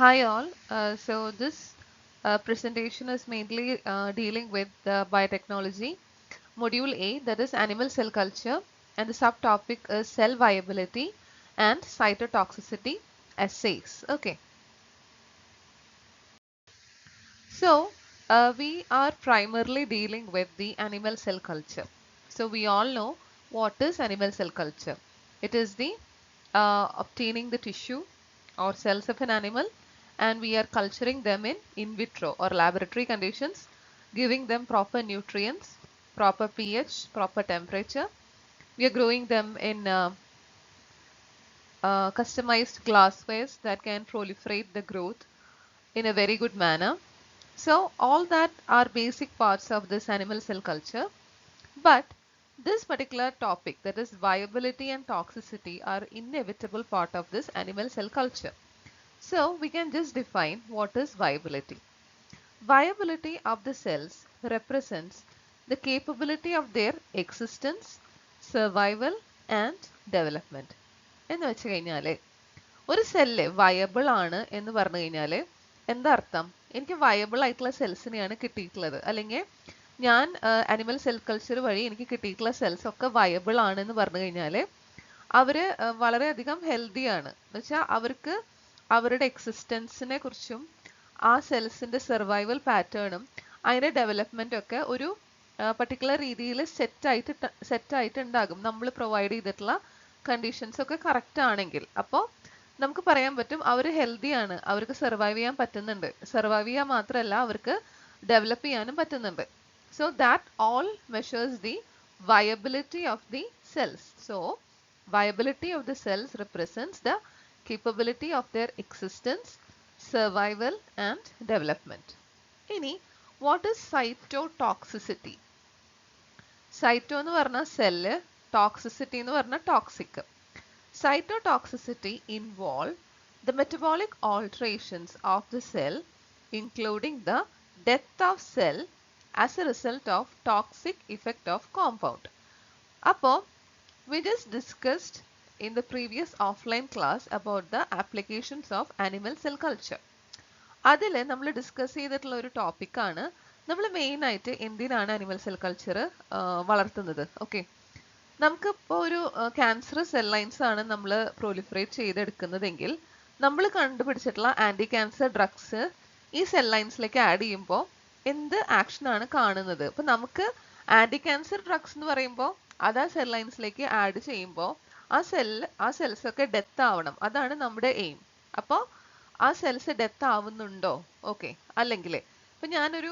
Hi all. So this presentation is mainly dealing with biotechnology, module A, that is animal cell culture, and the subtopic is cell viability and cytotoxicity assays. Okay. So we are primarily dealing with the animal cell culture. So we all know what is animal cell culture. It is the obtaining the tissue or cells of an animal, and we are culturing them in vitro or laboratory conditions, giving them proper nutrients, proper pH, proper temperature. We are growing them in customized glasswares that can proliferate the growth in a very good manner. So all that are basic parts of this animal cell culture. But this particular topic, that is viability and toxicity, are inevitable part of this animal cell culture. So we can just define what is viability. Viability of the cells represents the capability of their existence, survival and development. എന്ന് വെച്ച് കഴിഞ്ഞാല് ഒരു cell viable ആണ് എന്ന് പറഞ്ഞു കഴിഞ്ഞാൽ എന്താ അർത്ഥം? എനിക്ക് വയബിൾ ആയിട്ടുള്ള സെൽസിനെയാണ് കിട്ടിയിട്ടുള്ളത്, അല്ലെങ്കിൽ ഞാൻ അനിമൽ സെൽ കൾച്ചർ വഴി എനിക്ക് കിട്ടിയിട്ടുള്ള സെൽസ് ഒക്കെ വയബിൾ ആണെന്ന് പറഞ്ഞു കഴിഞ്ഞാൽ അവര് വളരെയധികം ഹെൽത്തി ആണ് എന്ന് വെച്ചാൽ അവർക്ക് അവരുടെ എക്സിസ്റ്റൻസിനെ കുറിച്ചും ആ സെൽസിന്റെ സർവൈവൽ പാറ്റേണും അതിന്റെ ഡെവലപ്മെന്റ് ഒക്കെ ഒരു പർട്ടിക്കുലർ രീതിയിൽ സെറ്റ് ആയിട്ട് ഉണ്ടാകും നമ്മൾ പ്രൊവൈഡ് ചെയ്തിട്ടുള്ള കണ്ടീഷൻസ് ഒക്കെ കറക്റ്റ് ആണെങ്കിൽ. അപ്പോൾ നമുക്ക് പറയാൻ പറ്റും അവർ ഹെൽത്തി ആണ്, അവർക്ക് സർവൈവ് ചെയ്യാൻ പറ്റുന്നുണ്ട്. സർവൈവ് ചെയ്യാൻ മാത്രമല്ല അവർക്ക് ഡെവലപ്പ് ചെയ്യാനും പറ്റുന്നുണ്ട്. So that all measures the viability of the cells. So viability of the cells represents the capability of their existence, survival and development. ഇനി what is cytotoxicity? Cyto എന്ന് പറഞ്ഞ സെല്ല്, toxicity എന്ന് പറഞ്ഞ toxic. Cytotoxicity involve the metabolic alterations of the cell, including the death of cell as a result of toxic effect of compound. അപ്പോൾ we just discussed in the previous offline class about the applications of animal cell culture. അതിൽ നമ്മൾ discuss ചെയ്തിട്ടുള്ള ഒരു ടോപ്പിക്കാണ് നമ്മൾ main ആയിട്ട് എന്തിനാണ് animal cell culture വളർത്തുന്നത്. ഓക്കെ, നമുക്കിപ്പോൾ ഒരു ക്യാൻസറസ് സെൽ ലൈൻസ് ആണ് നമ്മൾ പ്രൊലിഫറേറ്റ് ചെയ്തെടുക്കുന്നതെങ്കിൽ നമ്മൾ കണ്ടുപിടിച്ചിട്ടുള്ള ആന്റി ക്യാൻസർ ഡ്രഗ്സ് ഈ സെൽ ലൈൻസിലേക്ക് ആഡ് ചെയ്യുമ്പോൾ എന്ത് ആക്ഷൻ ആണ് കാണുന്നത്? ഇപ്പൊ നമുക്ക് ആന്റി ക്യാൻസർ ഡ്രഗ്സ് എന്ന് പറയുമ്പോൾ അത് ആ സെൽ ലൈൻസിലേക്ക് ആഡ് ചെയ്യുമ്പോൾ ആ സെൽസ് ഒക്കെ ഡെത്ത് ആവണം, അതാണ് നമ്മുടെ എയിം. അപ്പോൾ ആ സെൽസ് ഡെത്ത് ആവുന്നുണ്ടോ? ഓക്കെ, അല്ലെങ്കിൽ ഇപ്പൊ ഞാനൊരു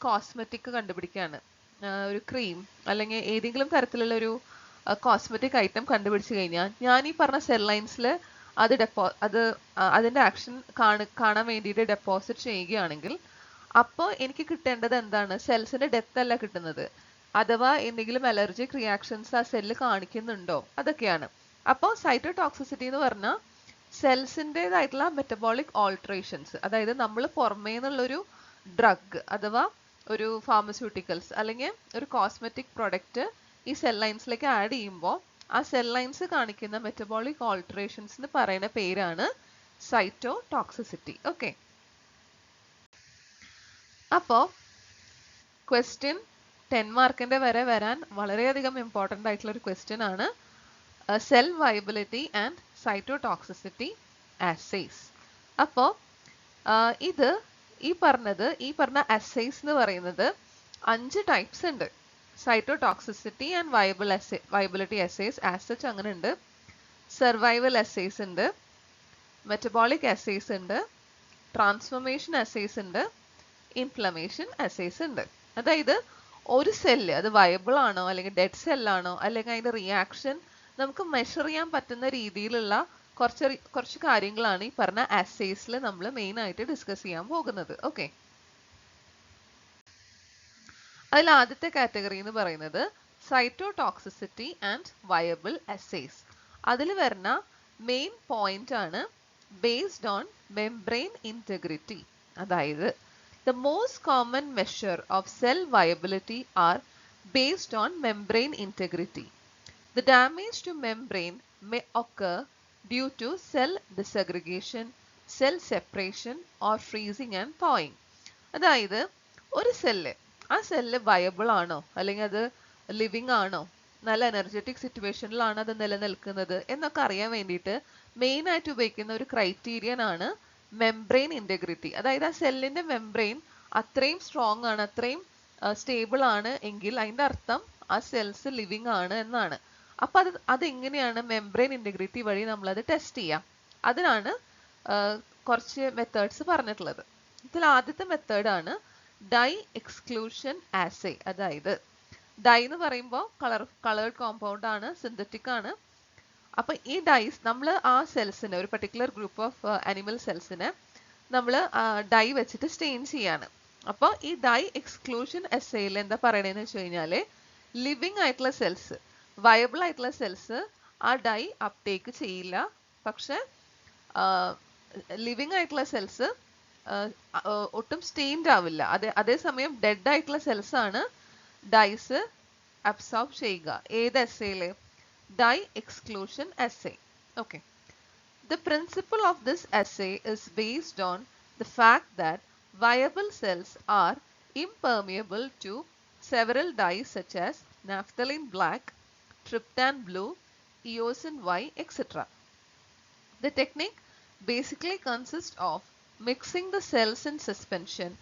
കോസ്മെറ്റിക് കണ്ടുപിടിക്കുകയാണ്, ഒരു ക്രീം അല്ലെങ്കിൽ ഏതെങ്കിലും തരത്തിലുള്ള ഒരു കോസ്മെറ്റിക് ഐറ്റം കണ്ടുപിടിച്ചു കഴിഞ്ഞാൽ ഞാൻ ഈ പറഞ്ഞ സെൽ ലൈൻസിൽ അതിന്റെ ആക്ഷൻ കാണാൻ വേണ്ടിയിട്ട് ഡെപ്പോസിറ്റ് ചെയ്യുകയാണെങ്കിൽ അപ്പോൾ എനിക്ക് കിട്ടേണ്ടത് എന്താണ്? സെൽസിന്റെ ഡെത്ത് അല്ല കിട്ടുന്നത്, അഥവാ എന്തെങ്കിലും അലർജിക് റിയാക്ഷൻസ് ആ സെല്ല് കാണിക്കുന്നുണ്ടോ അതൊക്കെയാണ്. അപ്പോൾ സൈറ്റോടോക്സിസിറ്റി എന്ന് പറഞ്ഞാൽ സെൽസിൻ്റെതായിട്ടുള്ള മെറ്റബോളിക് ഓൾട്ടറേഷൻസ്, അതായത് നമ്മൾ പുറമേ നിന്നുള്ളൊരു ഡ്രഗ് അഥവാ ഒരു ഫാർമസ്യൂട്ടിക്കൽസ് അല്ലെങ്കിൽ ഒരു കോസ്മെറ്റിക് പ്രൊഡക്റ്റ് ഈ സെൽ ലൈൻസിലേക്ക് ആഡ് ചെയ്യുമ്പോൾ ആ സെൽ ലൈൻസ് കാണിക്കുന്ന മെറ്റബോളിക് ഓൾട്ടറേഷൻസ് എന്ന് പറയുന്ന പേരാണ് സൈറ്റോടോക്സിസിറ്റി. ഓക്കെ, അപ്പോൾ ക്വസ്റ്റ്യൻ 10 മാർക്കിന്റെ വരെ വരാൻ വളരെയധികം ഇമ്പോർട്ടൻ്റ് ആയിട്ടുള്ള ഒരു ക്വസ്റ്റ്യൻ ആണ് സെൽ വയബിലിറ്റി ആൻഡ് സൈറ്റോടോക്സിസിറ്റി അസേസ്. അപ്പോൾ ഇത് ഈ പറഞ്ഞ അസേസ് എന്ന് പറയുന്നത് 5 ടൈപ്സ് ഉണ്ട്. Cytotoxicity and viability assays as such അങ്ങനെ ഉണ്ട്, സർവൈവൽ അസേസ് ഉണ്ട്, മെറ്റബോളിക് അസേസ് ഉണ്ട്, ട്രാൻസ്ഫോർമേഷൻ അസേസ് ഉണ്ട്, ഇൻഫ്ലമേഷൻ അസേസ് ഉണ്ട്. അതായത് ഒരു സെല്ല് അത് വയബിൾ ആണോ അല്ലെങ്കിൽ ഡെഡ് സെല്ലാണോ അല്ലെങ്കിൽ അതിന്റെ റിയാക്ഷൻ നമുക്ക് മെഷർ ചെയ്യാൻ പറ്റുന്ന രീതിയിലുള്ള കുറച്ച് കാര്യങ്ങളാണ് ഈ പറഞ്ഞ അസേസിൽ നമ്മൾ മെയിൻ ആയിട്ട് ഡിസ്കസ് ചെയ്യാൻ പോകുന്നത്. ഓക്കെ, അതിൽ ആദ്യത്തെ കാറ്റഗറി എന്ന് പറയുന്നത് സൈറ്റോടോക്സിസിറ്റി ആൻഡ് വയബിൾ അസേസ്. അതിൽ വരുന്ന മെയിൻ പോയിന്റ് ആണ് ബേസ്ഡ് ഓൺ മെംബ്രെയിൻ ഇന്റഗ്രിറ്റി. അതായത് the most common measure of cell viability are based on membrane integrity. The damage to membrane may occur due to cell disaggregation, cell separation or freezing and thawing. അതായത് ഒരു cell, ആ cell viable ആണോ അല്ലെങ്കിൽ അത് living ആണോ, നല്ല energetic സിറ്റുവേഷനിലാണ് അത് നിലനിൽക്കുന്നത് എന്നൊക്കെ അറിയാൻ വേണ്ടിയിട്ട് മെയിൻ ആയിട്ട് ഉപയോഗിക്കുന്ന ഒരു ക്രൈറ്റീരിയൻ ആണ് മെംബ്രെയിൻ ഇന്റഗ്രിറ്റി. അതായത് ആ സെല്ലിന്റെ മെംബ്രെയിൻ അത്രയും സ്ട്രോങ് ആണ്, അത്രയും സ്റ്റേബിൾ ആണ് എങ്കിൽ അതിന്റെ അർത്ഥം ആ സെൽസ് ലിവിങ് ആണ് എന്നാണ്. അപ്പൊ അതെങ്ങനെയാണ് മെംബ്രെയിൻ ഇന്റഗ്രിറ്റി വഴി നമ്മൾ അത് ടെസ്റ്റ് ചെയ്യാം? അതിനാണ് കുറച്ച് മെത്തേഡ്സ് പറഞ്ഞിട്ടുള്ളത്. ഇതിൽ ആദ്യത്തെ മെത്തേഡ് ആണ് ഡൈ എക്സ്ക്ലൂഷൻ ആസേ. അതായത് ഡൈ എന്ന് പറയുമ്പോൾ കളേർഡ് കോമ്പൗണ്ട് ആണ്, സിന്തറ്റിക് ആണ്. അപ്പൊ ഈ ഡൈസ് നമ്മൾ ആ സെൽസിനെ, ഒരു പർട്ടിക്കുലർ ഗ്രൂപ്പ് ഓഫ് അനിമൽ സെൽസിനെ നമ്മൾ ഡൈ വെച്ചിട്ട് സ്റ്റെയിൻ ചെയ്യാണ്. അപ്പോൾ ഈ ഡൈ എക്സ്ക്ലൂഷൻ എസ്സേയിൽ എന്താ പറയണതെന്ന് വെച്ച് കഴിഞ്ഞാല് ലിവിങ് ആയിട്ടുള്ള സെൽസ്, വയബിൾ ആയിട്ടുള്ള സെൽസ് ആ ഡൈ അപ്ടേക്ക് ചെയ്യില്ല. പക്ഷെ ലിവിങ് ആയിട്ടുള്ള സെൽസ് ഒട്ടും സ്റ്റെയിൻഡ് ആവില്ല. അതേസമയം ഡെഡ് ആയിട്ടുള്ള സെൽസ് ആണ് ഡൈസ് അബ്സോർബ് ചെയ്യുക. ഏത് എസ്സേയില്? Dye exclusion assay. Okay. The principle of this assay is based on the fact that viable cells are impermeable to several dyes such as naphthalene black, tryptan blue, eosin Y, etc. The technique basically consists of mixing the cells in suspension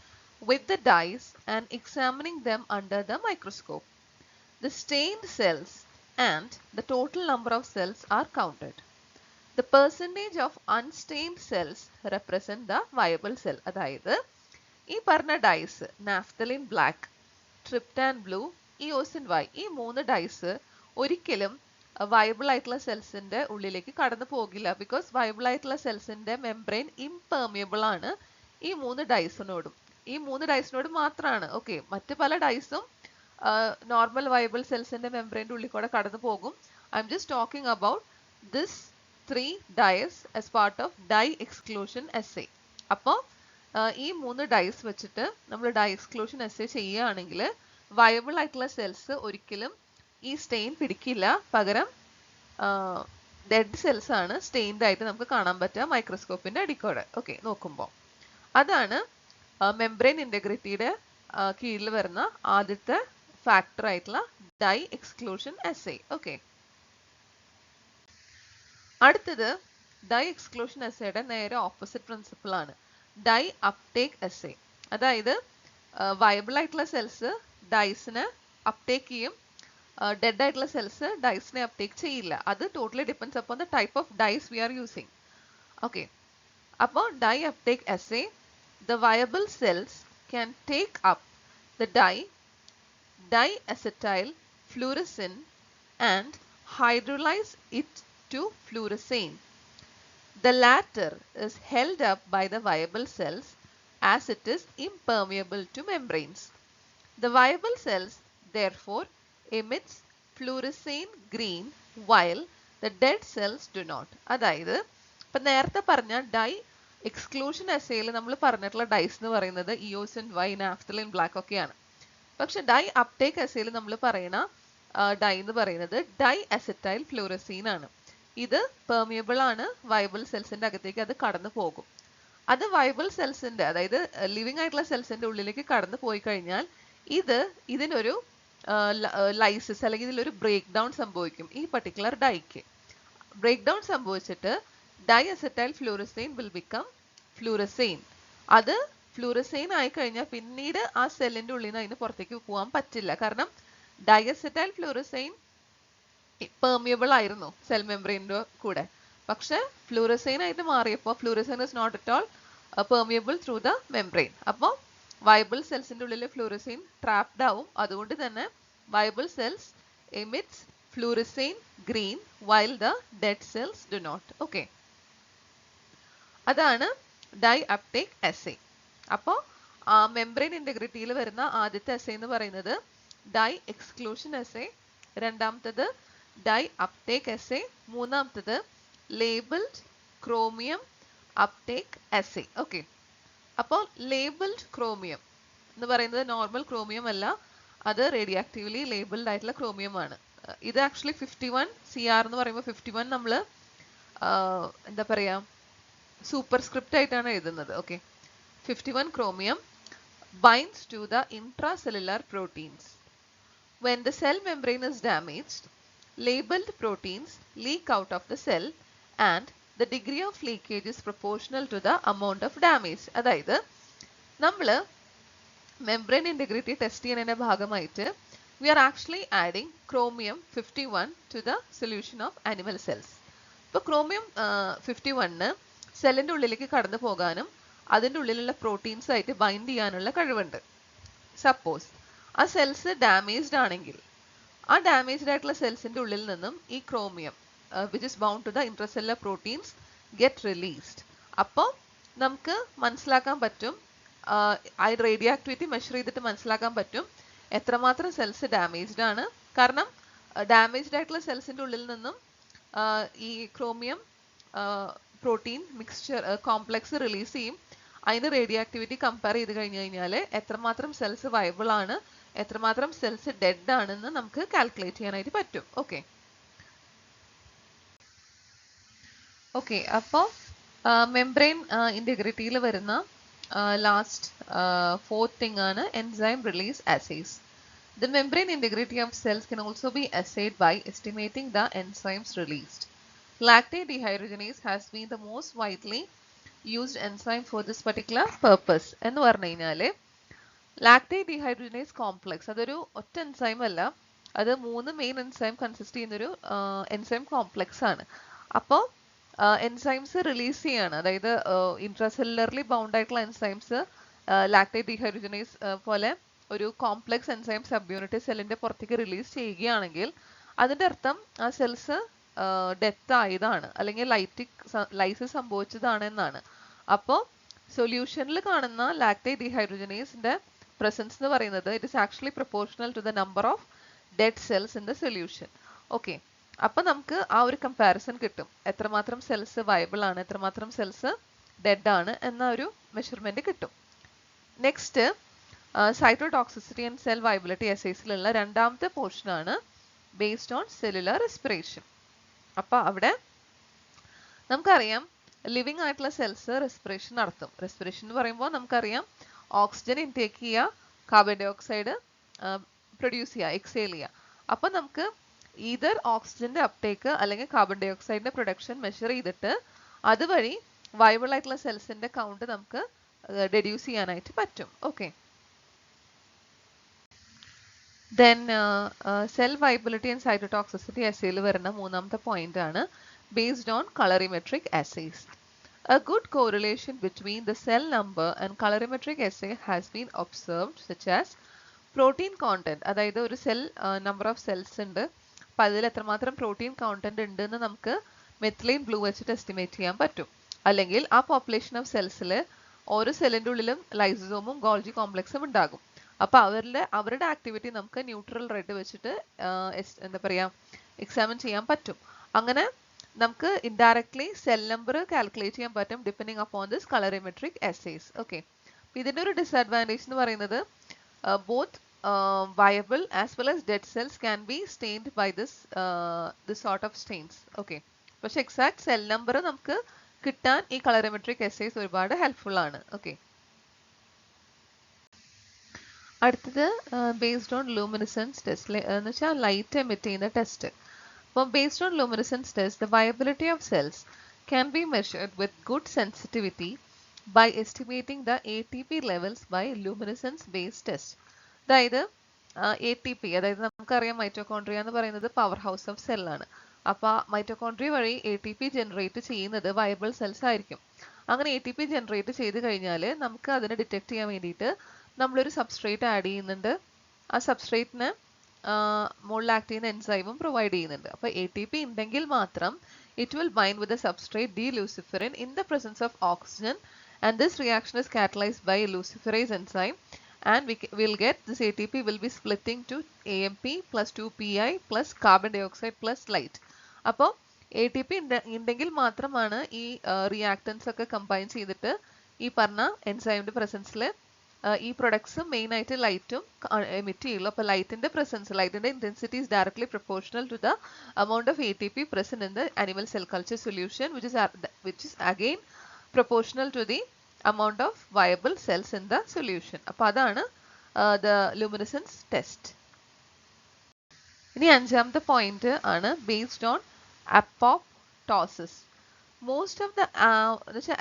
with the dyes and examining them under the microscope. The stained cells and the total number of cells are counted. The percentage of unstained cells represent the viable cell. അതായത് ഈ പറഞ്ഞ dyes naphthalene black, trypan blue, eosin Y, ഈ 3 dyes ഒരിക്കലും viable ആയിട്ടുള്ള സെൽസിന്റെ ഉള്ളിലേക്ക് കടന്നു പോകില്ല. Because viable ആയിട്ടുള്ള സെൽസിന്റെ മെംബ്രെയിൻ ഇംപെർമിയബിൾ ആണ് ഈ 3 ഡൈസിനോടും. ഈ 3 ഡൈസിനോട് മാത്രമാണ്. ഓക്കെ, മറ്റ് പല ഡൈസും നോർമൽ വയബിൾ സെൽസിന്റെ മെംബ്രെയിൻ്റെ ഉള്ളിൽ കൂടെ കടന്നു പോകും. I am just talking about this 3 dyes as part of dye exclusion assay. അപ്പോൾ ഈ 3 ഡൈസ് വെച്ചിട്ട് നമ്മൾ ഡൈ എക്സ്ക്ലൂഷൻ assay ചെയ്യുകയാണെങ്കിൽ വയബിൾ ആയിട്ടുള്ള സെൽസ് ഒരിക്കലും ഈ സ്റ്റെയിൻ പിടിക്കില്ല. പകരം ഡെഡ് സെൽസ് ആണ് സ്റ്റെയിൻഡ് ആയിട്ട് നമുക്ക് കാണാൻ പറ്റുക മൈക്രോസ്കോപ്പിന്റെ അടിക്കോടെ. ഓക്കെ, നോക്കുമ്പോൾ അതാണ് മെംബ്രെയിൻ ഇന്റഗ്രിറ്റിയുടെ കീഴിൽ വരുന്ന ആദ്യത്തെ ഫാക്ടർ ആയിട്ടുള്ള ഡൈ എക്സ്ക്ലൂഷൻ assay. ഓക്കെ. അടുത്തത് ഡൈ എക്സ്ക്ലൂഷൻ എസ്സേയുടെ നേരെ ഓപ്പോസിറ്റ് പ്രിൻസിപ്പിൾ ആണ് ഡൈ അപ്ടേക്ക് എസ്സേ. അതായത് വയബിൾ ആയിട്ടുള്ള സെൽസ് ഡൈസിനെ അപ്ടേക്ക് ചെയ്യും, ഡെഡ് ആയിട്ടുള്ള സെൽസ് ഡൈസിനെ അപ്ടേക്ക് ചെയ്യില്ല. അത് totally depends upon the type of dyes we are using. Okay, അപ്പോൾ dye uptake assay, the viable cells can take up the diacetyl fluorescein and hydrolyze it to fluorescein. The latter is held up by the viable cells as it is impermeable to membranes. The viable cells therefore emits fluorescein green while the dead cells do not. അതായത് ഇപ്പം നേരത്തെ പറഞ്ഞ dye exclusion എസ്സേയിൽ നമ്മൾ പറഞ്ഞിട്ടുള്ള dyes എന്ന് പറയുന്നത് eosin Y, naphthalene black ഒക്കെയാണ്. പക്ഷെ ഡൈ അപ്ടേക്ക് എസ്സേയിൽ നമ്മൾ പറയുന്ന ഡൈ എന്ന് പറയുന്നത് ഡൈ അസറ്റൈൽ ഫ്ലൂറസീൻ ആണ്. ഇത് പെർമിയബിൾ ആണ്, വയബിൾ സെൽസിന്റെ അകത്തേക്ക് അത് കടന്നു പോകും. അത് വയബിൾ സെൽസിന്റെ, അതായത് ലിവിങ് ആയിട്ടുള്ള സെൽസിന്റെ ഉള്ളിലേക്ക് കടന്നു പോയി കഴിഞ്ഞാൽ ഇതിനൊരു ലൈസിസ് അല്ലെങ്കിൽ ഇതിലൊരു ബ്രേക്ക് ഡൗൺ സംഭവിക്കും. ഈ പർട്ടിക്കുലർ ഡൈക്ക് ബ്രേക്ക് ഡൗൺ സംഭവിച്ചിട്ട് diacetyl fluorescein will become fluorescein. അത് ഫ്ലൂറസെയിൻ ആയി കഴിഞ്ഞാൽ പിന്നീട് ആ സെല്ലിന്റെ ഉള്ളിൽ നിന്ന് അതിന് പുറത്തേക്ക് പോകാൻ പറ്റില്ല. കാരണം ഡൈഅസറ്റൈൽ ഫ്ലൂറസെയിൻ പെർമിയബിൾ ആയിരുന്നു സെൽ മെംബ്രെയിൻ്റെ കൂടെ. പക്ഷെ ഫ്ലൂറസെയിൻ ആയിട്ട് മാറിയപ്പോൾ fluorescein is not at all permeable through the membrane. അപ്പോൾ വയബിൾ സെൽസിന്റെ ഉള്ളിൽ ഫ്ലൂറസെയിൻ ട്രാപ്ഡ് ആവും. അതുകൊണ്ട് തന്നെ viable cells emits fluorescein green while the dead cells do not. Okay, അതാണ് ഡൈ അപ്ടേക്ക് എസ്സേ. അപ്പോൾ മെംബ്രെയിൻ ഇന്റഗ്രിറ്റിയിൽ വരുന്ന ആദ്യത്തെ എസ്സേ എന്ന് പറയുന്നത് ഡൈ എക്സ്ക്ലൂഷൻ എസ്സേ, രണ്ടാമത്തത് ഡൈ അപ്ടേക്ക് എസ്സേ, മൂന്നാമത്തത് labelled chromium uptake assay. Okay, അപ്പോൾ ലേബിൾഡ് ക്രോമിയം എന്ന് പറയുന്നത് നോർമൽ ക്രോമിയം അല്ല, അത് റേഡിയോ ആക്റ്റീവ്ലി ലേബിൾഡ് ആയിട്ടുള്ള ക്രോമിയം ആണ്. ഇത് ആക്ച്വലി 51 CR എന്ന് പറയുമ്പോൾ 51 നമ്മൾ എന്താ പറയാ സൂപ്പർസ്ക്രിപ്റ്റ് ആയിട്ടാണ് എഴുതുന്നത്. Okay, 51 chromium binds to the intracellular proteins. When the cell membrane is damaged, labeled proteins leak out of the cell and the degree of leakage is proportional to the amount of damage. അതായത് നമ്മൾ membrane integrity test ചെയ്യുന്നതിൻ്റെ ഭാഗമായിട്ട് we are actually adding chromium 51 to the solution of animal cells. ഇപ്പോൾ chromium 51 സെല്ലിൻ്റെ ഉള്ളിലേക്ക് കടന്നു പോകാനും അതിൻ്റെ ഉള്ളിലുള്ള പ്രോട്ടീൻസ് ആയിട്ട് ബൈൻഡ് ചെയ്യാനുള്ള കഴിവുണ്ട്. സപ്പോസ് ആ സെൽസ് ഡാമേജ്ഡ് ആണെങ്കിൽ ആ ഡാമേജ്ഡ് ആയിട്ടുള്ള സെൽസിൻ്റെ ഉള്ളിൽ നിന്നും ഈ chromium which is bound to the intracellular proteins get released. അപ്പോൾ നമുക്ക് മനസ്സിലാക്കാൻ പറ്റും, ആ റേഡിയോ ആക്ടിവിറ്റി മെഷർ ചെയ്തിട്ട് മനസ്സിലാക്കാൻ പറ്റും എത്രമാത്രം സെൽസ് ഡാമേജ്ഡ് ആണ്. കാരണം ഡാമേജ്ഡ് ആയിട്ടുള്ള സെൽസിൻ്റെ ഉള്ളിൽ നിന്നും ഈ chromium protein mixture complex release ചെയ്യും. അതിന് റേഡിയോ ആക്ടിവിറ്റി കമ്പയർ ചെയ്ത് കഴിഞ്ഞ് കഴിഞ്ഞാൽ എത്രമാത്രം സെൽസ് വയബിൾ ആണ്, എത്രമാത്രം സെൽസ് ഡെഡ് ആണെന്ന് നമുക്ക് കാൽക്കുലേറ്റ് ചെയ്യാനായിട്ട് പറ്റും. ഓക്കെ ഓക്കെ അപ്പോൾ മെംബ്രെയിൻ ഇൻറ്റഗ്രിറ്റിയിൽ വരുന്ന ലാസ്റ്റ് ഫോർത്ത് തിങ് ആണ് enzyme release assays. The membrane integrity of cells can also be assayed by estimating the enzymes released. Lactate dehydrogenase has been the most widely used enzyme for this particular purpose. എന്ന് പറഞ്ഞു കഴിഞ്ഞാൽ lactate dehydrogenase complex അതൊരു ഒറ്റ enzyme അല്ല, അത് 3 main enzyme consist ചെയ്യുന്നൊരു enzyme complex ആണ്. അപ്പോൾ എൻസൈംസ് റിലീസ് ചെയ്യാണ്, അതായത് ഇൻട്രാസെല്ലുലർലി ബൗണ്ട് ആയിട്ടുള്ള എൻസൈംസ് ലാക്ടേറ്റ് ഡീഹൈഡ്രോജനേസ് പോലെ ഒരു കോംപ്ലക്സ് എൻസൈം സബ് യൂണിറ്റ് സെല്ലിന്റെ പുറത്തേക്ക് റിലീസ് ചെയ്യുകയാണെങ്കിൽ അതിന്റെ അർത്ഥം ആ സെൽസ് ഡെത്ത് ആയതാണ് അല്ലെങ്കിൽ ലൈസിസ് സംഭവിച്ചതാണ് എന്നാണ്. അപ്പോൾ സൊല്യൂഷനിൽ കാണുന്ന ലാക്ടേറ്റ് ഡീഹൈഡ്രോജനേസിന്റെ പ്രസൻസ് എന്ന് പറയുന്നത് it is actually proportional to the number of dead cells in the solution. Okay, അപ്പൊ നമുക്ക് ആ ഒരു കമ്പാരിസൺ കിട്ടും, എത്രമാത്രം സെൽസ് വയബിൾ ആണ്, എത്രമാത്രം സെൽസ് ഡെഡ് ആണ് എന്ന ഒരു മെഷർമെന്റ് കിട്ടും. Next cytotoxicity and cell viability assaysലുള്ള രണ്ടാമത്തെ പോർഷൻ ആണ് ബേസ്ഡ് ഓൺ സെല്ലുലാർ റെസ്പിറേഷൻ. അപ്പൊ അവിടെ നമുക്കറിയാം ലിവിങ് ആയിട്ടുള്ള സെൽസ് റെസ്പിറേഷൻ നടത്തും. റെസ്പിറേഷൻ എന്ന് പറയുമ്പോൾ നമുക്കറിയാം ഓക്സിജൻ ഇൻടേക്ക് ചെയ്യുക, കാർബൺ ഡൈ ഓക്സൈഡ് പ്രൊഡ്യൂസ് ചെയ്യുക, എക്സേൽ ചെയ്യുക. അപ്പൊ നമുക്ക് ഈതർ ഓക്സിജന്റെ അപ്ടേക്ക് അല്ലെങ്കിൽ കാർബൺ ഡൈ ഓക്സൈഡിന്റെ പ്രൊഡക്ഷൻ മെഷർ ചെയ്തിട്ട് അതുവഴി വയബിൾ ആയിട്ടുള്ള സെൽസിന്റെ കൗണ്ട് നമുക്ക് ഡെഡ്യൂസ് ചെയ്യാനായിട്ട് പറ്റും. Okay, then cell viability and cytotoxicity assayയിൽ വരുന്ന മൂന്നാമത്തെ പോയിന്റ് ആണ് based on colorimetric assays. A good correlation between the cell number and colorimetric assay has been observed, such as protein content, അതായത് ഒരു cell number of cells ഉണ്ട്, അപ്പൊ അതിൽ എത്രമാത്രം protein content ഉണ്ട് എന്ന് നമുക്ക് മെത്തിലൈൻ ബ്ലൂ വെച്ചിട്ട് എസ്റ്റിമേറ്റ് ചെയ്യാൻ പറ്റും. അല്ലെങ്കിൽ ആ പോപ്പുലേഷൻ ഓഫ് സെൽസിൽ ഓരോ സെല്ലിന്റെ ഉള്ളിലും ലൈസോസോമും ഗോൾജി കോംപ്ലക്സും ഉണ്ടാകും. അപ്പൊ അവരുടെ ആക്ടിവിറ്റി നമുക്ക് ന്യൂട്രൽ റെഡ് വെച്ചിട്ട് എന്താ പറയാ എക്സാമിൻ ചെയ്യാൻ പറ്റും. അങ്ങനെ നമുക്ക് ഇൻഡയറക്ട്ലി സെൽ നമ്പർ കാൽക്കുലേറ്റ് ചെയ്യാൻ പറ്റും depending upon this colorimetric assays. Okay, ഇതിന്റെ ഒരു ഡിസഡ്വാൻറ്റേജ് എന്ന് പറയുന്നത് both viable as well as dead cells can be stained by this sort of stains. Okay, പക്ഷെ എക്സാക്ട് സെൽ നമ്പർ നമുക്ക് കിട്ടാൻ ഈ കളറിമെട്രിക് assays ഒരുപാട് ഹെൽപ്ഫുൾ ആണ്. ഓക്കെ, അടുത്തത് ബേസ്ഡ് ഓൺ ലൂമിനിസൻസ് ടെസ്റ്റ് എന്ന് വെച്ചാൽ ലൈറ്റ് എമിറ്റ് ചെയ്യുന്ന ടെസ്റ്റ്. അപ്പം based on luminescence test the viability of cells can be measured with good sensitivity by estimating the ATP levels by luminescence based test. അതായത് ATP, അതായത് നമുക്കറിയാം mitochondria എന്ന് പറയുന്നത് power house of സെല്ലാണ്. അപ്പോൾ mitochondria വഴി ATP generate ചെയ്യുന്നത് viable cells ആയിരിക്കും. അങ്ങനെ ATP ജനറേറ്റ് ചെയ്ത് കഴിഞ്ഞാൽ നമുക്ക് അതിനെ ഡിറ്റക്ട് ചെയ്യാൻ വേണ്ടിയിട്ട് നമ്മളൊരു സബ്സ്ട്രേറ്റ് ആഡ് ചെയ്യുന്നുണ്ട്. ആ സബ്സ്ട്രേറ്റിന് മുകളിൽ ആക്ട് ചെയ്യുന്ന എൻസൈമും പ്രൊവൈഡ് ചെയ്യുന്നുണ്ട്. അപ്പോൾ ATP ഉണ്ടെങ്കിൽ മാത്രം it will bind with the substrate D-luciferin in the presence of oxygen, and this reaction is catalyzed by a luciferase enzyme, and we'll get this ATP will be splitting to AMP plus 2PI plus carbon dioxide plus light. അപ്പോൾ ATP ഉണ്ടെങ്കിൽ മാത്രമാണ് ഈ reactance ഒക്കെ combine ചെയ്തിട്ട് ഈ പറഞ്ഞ എൻസൈമിന്റെ പ്രസൻസിൽ ഈ products main ആയിട്ട് ലൈറ്റും എമിറ്റ് ചെയ്യുള്ളൂ. അപ്പോൾ ലൈറ്റിന്റെ പ്രസൻസ്, ലൈറ്റിന്റെ intensity is directly proportional to the amount of ATP present in the animal cell culture solution, which is again proportional to the amount of viable cells in the solution. അപ്പോൾ അതാണ് the luminescence test. ഇനി അഞ്ചാമത്തെ point ആണ് based on apoptosis. Most of the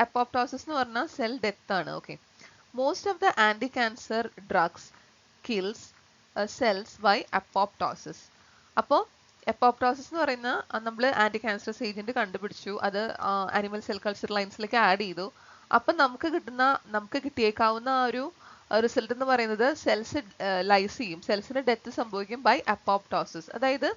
apoptosis എന്ന് പറഞ്ഞാൽ cell death ആണ്. Okay. Most of the anti-cancer drugs kills cells by apoptosis. അപ്പോൾ apoptosis എന്ന് പറയുന്ന നമ്മൾ ആന്റി ക്യാൻസറസ് ഏജന്റ് കണ്ടുപിടിച്ചു, അത് ആനിമൽ സെൽ കൾച്ചർ ലൈൻസിലേക്ക് ആഡ് ചെയ്തു. അപ്പം നമുക്ക് കിട്ടിയേക്കാവുന്ന ആ ഒരു റിസൾട്ട് എന്ന് പറയുന്നത് സെൽസ് ലൈസ് ചെയ്യും, സെൽസിന് ഡെത്ത് സംഭവിക്കും ബൈ അപ്പോപ്റ്റോസിസ്. അതായത്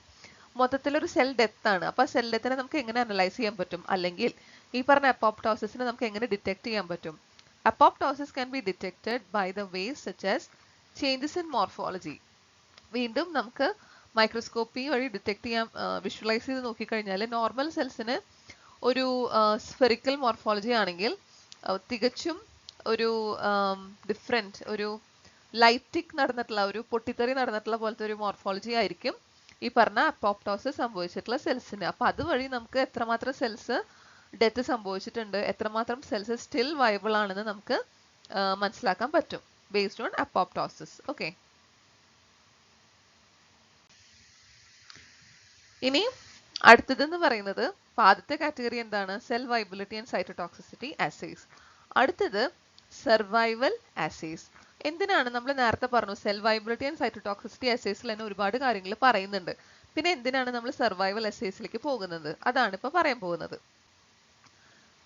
മൊത്തത്തിലൊരു സെൽ ഡെത്ത് ആണ്. അപ്പോൾ സെൽ ഡെത്തിനെ നമുക്ക് എങ്ങനെ അനലൈസ് ചെയ്യാൻ പറ്റും, അല്ലെങ്കിൽ ഈ പറഞ്ഞ അപ്പോപ്റ്റോസിസിനെ നമുക്ക് എങ്ങനെ ഡിറ്റക്ട് ചെയ്യാൻ പറ്റും? Apoptosis can be detected by the ways such as changes in morphology. വീണ്ടും നമുക്ക് മൈക്രോസ്കോപ്പി വഴി ഡിറ്റക്ട് ചെയ്യാൻ വിഷ്വലൈസ് ചെയ്ത് നോക്കിക്കഴിഞ്ഞാൽ നോർമൽ സെൽസിന് ഒരു സ്ഫെറിക്കൽ മോർഫോളജി ആണെങ്കിൽ തികച്ചും ഒരു ഡിഫറെൻറ്റ്, ഒരു ലൈറ്റിക് നടന്നിട്ടുള്ള, ഒരു പൊട്ടിത്തെറി നടന്നിട്ടുള്ള പോലത്തെ ഒരു മോർഫോളജി ആയിരിക്കും ഈ പറഞ്ഞ അപ്പോപ്റ്റോസിസ് സംഭവിച്ചിട്ടുള്ള സെൽസിന്. അപ്പോൾ അതുവഴി നമുക്ക് എത്രമാത്രം സെൽസ് ഡെത്ത് സംഭവിച്ചിട്ടുണ്ട്, എത്രമാത്രം സെൽസ് സ്റ്റിൽ വയബിൾ ആണെന്ന് നമുക്ക് മനസ്സിലാക്കാൻ പറ്റും ബേസ്ഡ് ഓൺ അപ്പോപ്റ്റോസിസ്. ഓക്കെ. ഇനി അടുത്തതെന്ന് പറയുന്നത് ആദ്യത്തെ കാറ്റഗറി എന്താണ്? Cell viability and cytotoxicity assays. അടുത്തത് സർവൈവൽ ആസേസ്. എന്തിനാണ് നമ്മൾ നേരത്തെ പറഞ്ഞു സെൽ വൈബിലിറ്റി ആൻഡ് സൈറ്റോടോക്സിസിറ്റി ആസേസിൽ തന്നെ ഒരുപാട് കാര്യങ്ങൾ പറയുന്നുണ്ട്. പിന്നെ എന്തിനാണ് നമ്മൾ സർവൈവൽ ആസേസിലേക്ക് പോകുന്നത്? അതാണ് ഇപ്പോൾ പറയാൻ പോകുന്നത്.